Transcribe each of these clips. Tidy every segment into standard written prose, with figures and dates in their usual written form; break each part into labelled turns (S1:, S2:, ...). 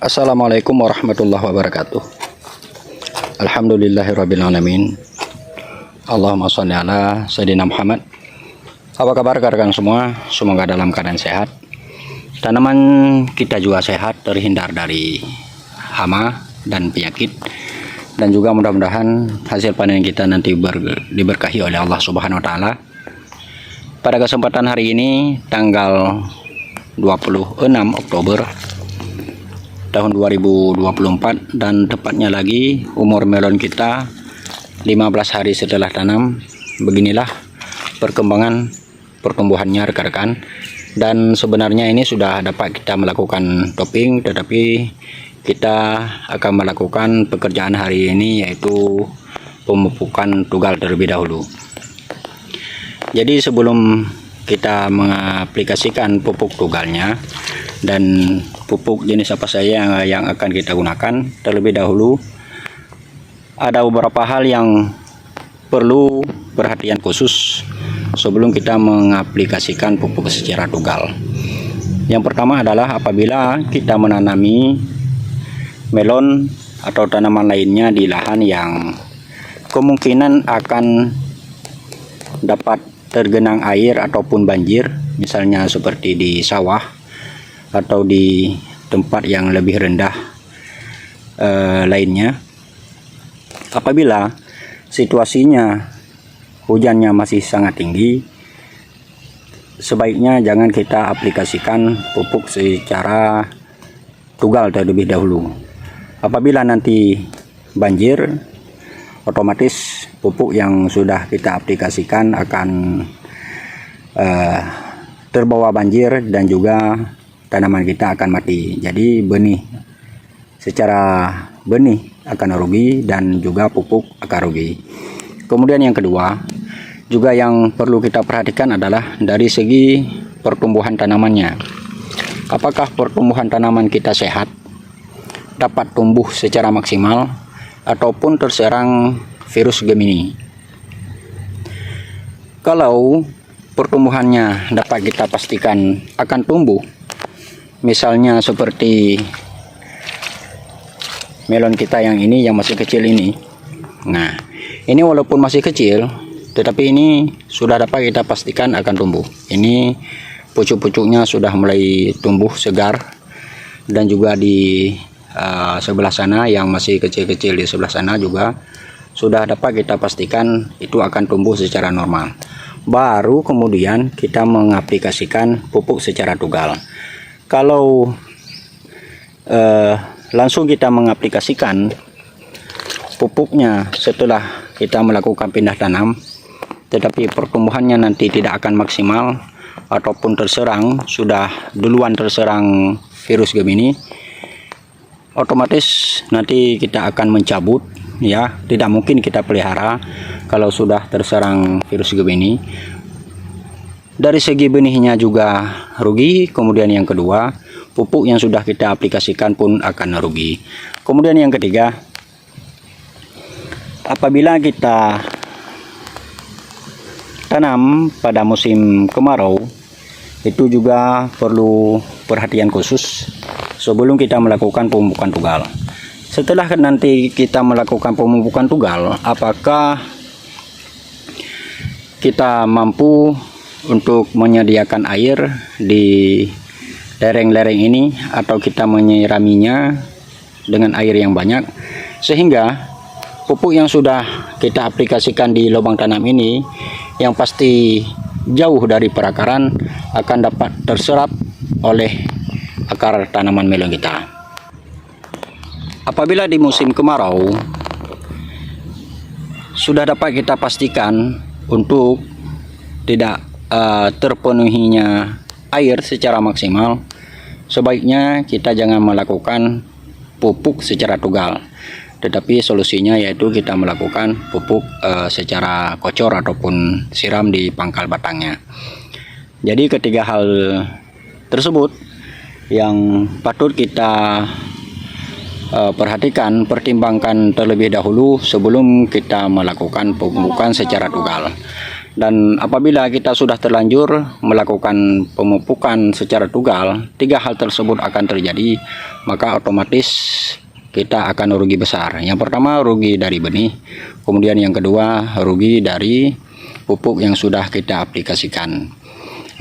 S1: Assalamualaikum warahmatullahi wabarakatuh. Alhamdulillahirrabbilalamin. Allahumma sholli ala Sayyidina Muhammad. Apa kabar rekan semua? Semoga dalam keadaan sehat. Tanaman kita juga sehat, terhindar dari hama dan penyakit. Dan juga mudah-mudahan hasil panen kita nanti diberkahi oleh Allah Subhanahu wa taala. Pada kesempatan hari ini tanggal 26 Oktober tahun 2024, dan tepatnya lagi umur melon kita 15 hari setelah tanam. Beginilah perkembangan pertumbuhannya rekan-rekan, dan sebenarnya ini sudah dapat kita melakukan topping, tetapi kita akan melakukan pekerjaan hari ini yaitu pemupukan tugal terlebih dahulu. Jadi sebelum kita mengaplikasikan pupuk tugalnya dan pupuk jenis apa saja yang akan kita gunakan, terlebih dahulu ada beberapa hal yang perlu perhatian khusus sebelum kita mengaplikasikan pupuk secara tugal. Yang pertama adalah apabila kita menanami melon atau tanaman lainnya di lahan yang kemungkinan akan dapat tergenang air ataupun banjir, misalnya seperti di sawah atau di tempat yang lebih rendah lainnya. Apabila situasinya hujannya masih sangat tinggi, sebaiknya jangan kita aplikasikan pupuk secara tugal terlebih dahulu. Apabila nanti banjir, otomatis pupuk yang sudah kita aplikasikan akan terbawa banjir dan juga tanaman kita akan mati. Jadi secara benih akan rugi dan juga pupuk akan rugi. Kemudian yang kedua juga yang perlu kita perhatikan adalah dari segi pertumbuhan tanamannya. Apakah pertumbuhan tanaman kita sehat, dapat tumbuh secara maksimal, ataupun terserang virus Gemini. Kalau pertumbuhannya dapat kita pastikan akan tumbuh, misalnya seperti melon kita yang ini, yang masih kecil ini. Nah, ini walaupun masih kecil, tetapi ini sudah dapat kita pastikan akan tumbuh. Ini pucuk-pucuknya sudah mulai tumbuh segar, dan juga di sebelah sana yang masih kecil-kecil di sebelah sana juga sudah dapat kita pastikan itu akan tumbuh secara normal. Baru kemudian kita mengaplikasikan pupuk secara tugal. Kalau langsung kita mengaplikasikan pupuknya setelah kita melakukan pindah tanam, tetapi pertumbuhannya nanti tidak akan maksimal ataupun sudah duluan terserang virus Gemini, otomatis nanti kita akan mencabut, ya. Tidak mungkin kita pelihara kalau sudah terserang virus Gemini. Dari segi benihnya juga rugi. Kemudian yang kedua, pupuk yang sudah kita aplikasikan pun akan rugi. Kemudian yang ketiga, apabila kita tanam pada musim kemarau, itu juga perlu perhatian khusus sebelum kita melakukan pemupukan tugal. Setelah nanti kita melakukan pemupukan tugal, apakah kita mampu untuk menyediakan air di lereng-lereng ini, atau kita menyiraminya dengan air yang banyak, sehingga pupuk yang sudah kita aplikasikan di lubang tanam ini yang pasti jauh dari perakaran akan dapat terserap oleh akar tanaman melon kita. Apabila di musim kemarau sudah dapat kita pastikan untuk tidak terpenuhinya air secara maksimal, sebaiknya kita jangan melakukan pupuk secara tugal, tetapi solusinya yaitu kita melakukan pupuk secara kocor ataupun siram di pangkal batangnya. Jadi ketiga hal tersebut yang patut kita pertimbangkan terlebih dahulu sebelum kita melakukan pemupukan secara tugal. Dan apabila kita sudah terlanjur melakukan pemupukan secara tunggal, 3 hal tersebut akan terjadi, maka otomatis kita akan rugi besar. Yang pertama, rugi dari benih, kemudian yang kedua, rugi dari pupuk yang sudah kita aplikasikan.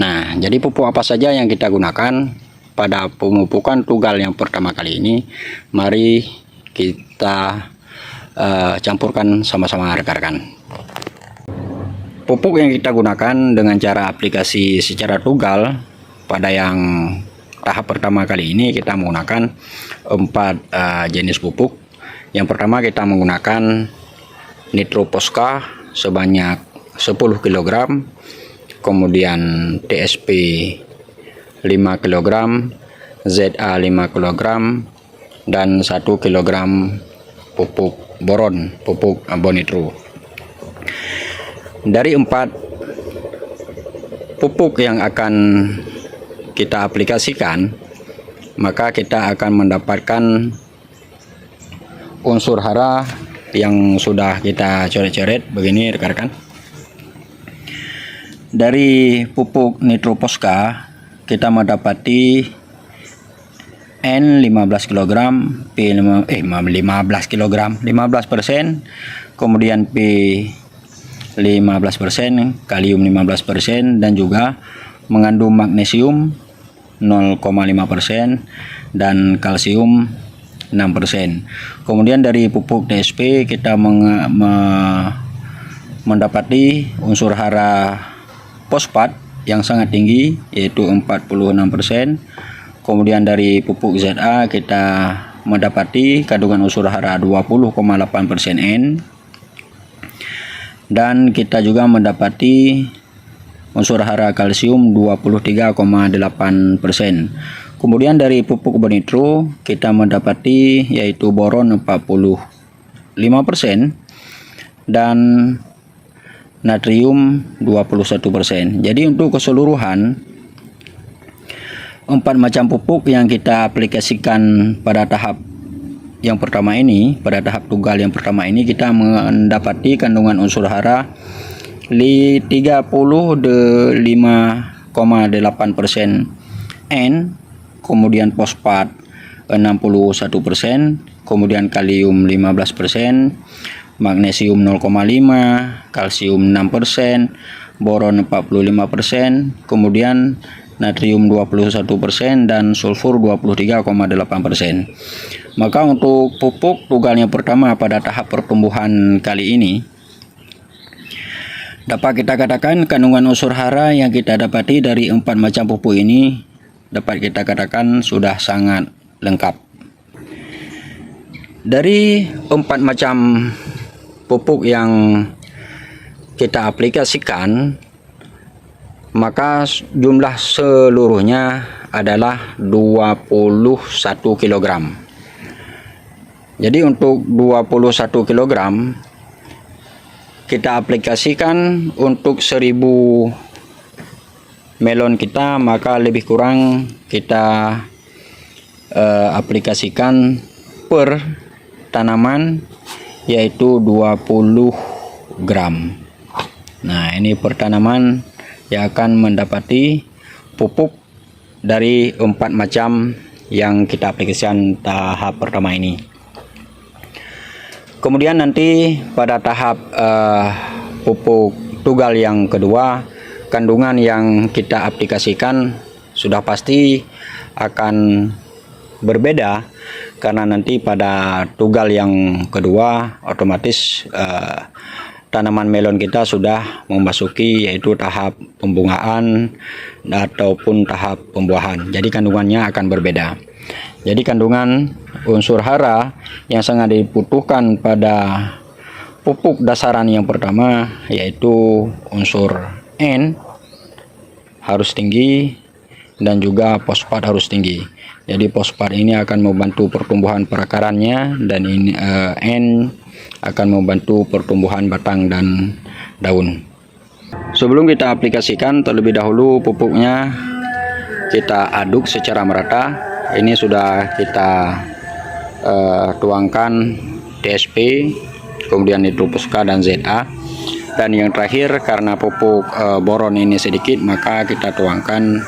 S1: Nah, jadi pupuk apa saja yang kita gunakan pada pemupukan tunggal yang pertama kali ini, mari kita campurkan sama-sama rekan-rekan. Pupuk yang kita gunakan dengan cara aplikasi secara tunggal pada yang tahap pertama kali ini, kita menggunakan 4 jenis pupuk. Yang pertama kita menggunakan Nitro Posca sebanyak 10 kg, kemudian TSP 5 kg, ZA 5 kg, dan 1 kg pupuk boron, pupuk bonitro. Dari 4 pupuk yang akan kita aplikasikan, maka kita akan mendapatkan unsur hara yang sudah kita coret-coret begini rekan-rekan. Dari pupuk Nitro Posca kita mendapati N 15 kg, P 15 kg 15%, kemudian P 15%, kalium 15%, dan juga mengandung magnesium 0,5% dan kalsium 6%. Kemudian dari pupuk TSP kita mendapati unsur hara fosfat yang sangat tinggi, yaitu 46%. Kemudian dari pupuk ZA kita mendapati kandungan unsur hara 20,8% N. Dan kita juga mendapati unsur hara kalsium 23,8%. Kemudian dari pupuk bonitro kita mendapati yaitu boron 45% dan natrium 21%. Jadi untuk keseluruhan 4 macam pupuk yang kita aplikasikan pada tahap yang pertama ini, pada tahap tunggal yang pertama ini, kita mendapati kandungan unsur hara 35,8% N, kemudian fosfat 61%, kemudian kalium 15%, magnesium 0,5%, kalsium 6%, boron 45%, kemudian natrium 21% dan sulfur 23,8%. Maka untuk pupuk tunggal yang pertama pada tahap pertumbuhan kali ini, dapat kita katakan kandungan unsur hara yang kita dapati dari 4 macam pupuk ini dapat kita katakan sudah sangat lengkap. Dari 4 macam pupuk yang kita aplikasikan, maka jumlah seluruhnya adalah 21 kg. Jadi untuk 21 kg kita aplikasikan untuk 1000 melon kita, maka lebih kurang kita aplikasikan per tanaman yaitu 20 gram. Nah, ini per tanaman yang akan mendapati pupuk dari 4 macam yang kita aplikasikan tahap pertama ini. Kemudian nanti pada tahap pupuk tunggal yang kedua, kandungan yang kita aplikasikan sudah pasti akan berbeda, karena nanti pada tunggal yang kedua otomatis tanaman melon kita sudah memasuki yaitu tahap pembungaan ataupun tahap pembuahan. Jadi kandungannya akan berbeda. Jadi kandungan unsur hara yang sangat dibutuhkan pada pupuk dasaran yang pertama yaitu unsur N harus tinggi dan juga fosfat harus tinggi. Jadi fosfat ini akan membantu pertumbuhan perakarannya dan ini N akan membantu pertumbuhan batang dan daun. Sebelum kita aplikasikan terlebih dahulu pupuknya kita aduk secara merata. Ini sudah kita tuangkan TSP, kemudian Nitro Posca dan ZA. Dan yang terakhir, karena pupuk boron ini sedikit, maka kita tuangkan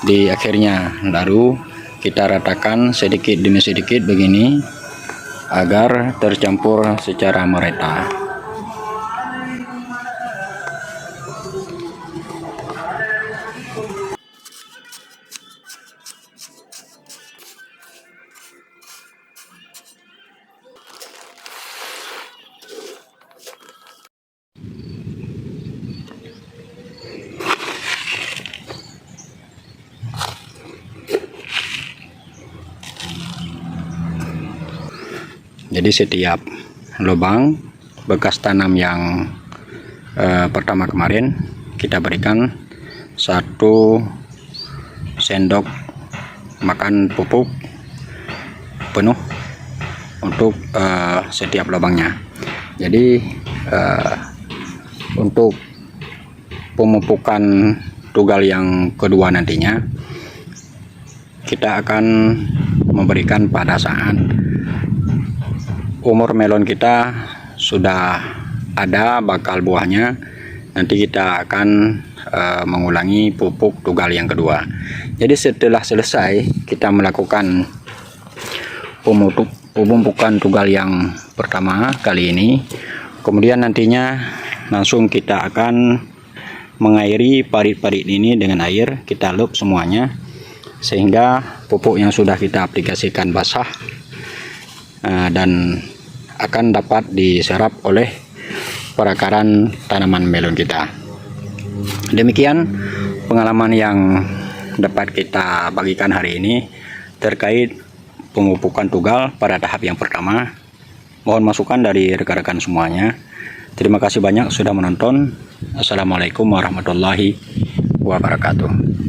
S1: di akhirnya. Lalu kita ratakan sedikit demi sedikit begini agar tercampur secara merata. Jadi setiap lubang bekas tanam yang pertama kemarin kita berikan 1 sendok makan pupuk penuh untuk setiap lubangnya. Jadi untuk pemupukan tugal yang kedua nantinya kita akan memberikan pada saat umur melon kita sudah ada bakal buahnya. Nanti kita akan mengulangi pupuk tugal yang kedua. Jadi setelah selesai kita melakukan pemupukan tugal yang pertama kali ini, kemudian nantinya langsung kita akan mengairi parit-parit ini dengan air. Kita lop semuanya sehingga pupuk yang sudah kita aplikasikan basah dan akan dapat diserap oleh perakaran tanaman melon kita. Demikian pengalaman yang dapat kita bagikan hari ini terkait pemupukan tugal pada tahap yang pertama. Mohon masukan dari rekan-rekan semuanya. Terima kasih banyak sudah menonton. Assalamualaikum warahmatullahi wabarakatuh.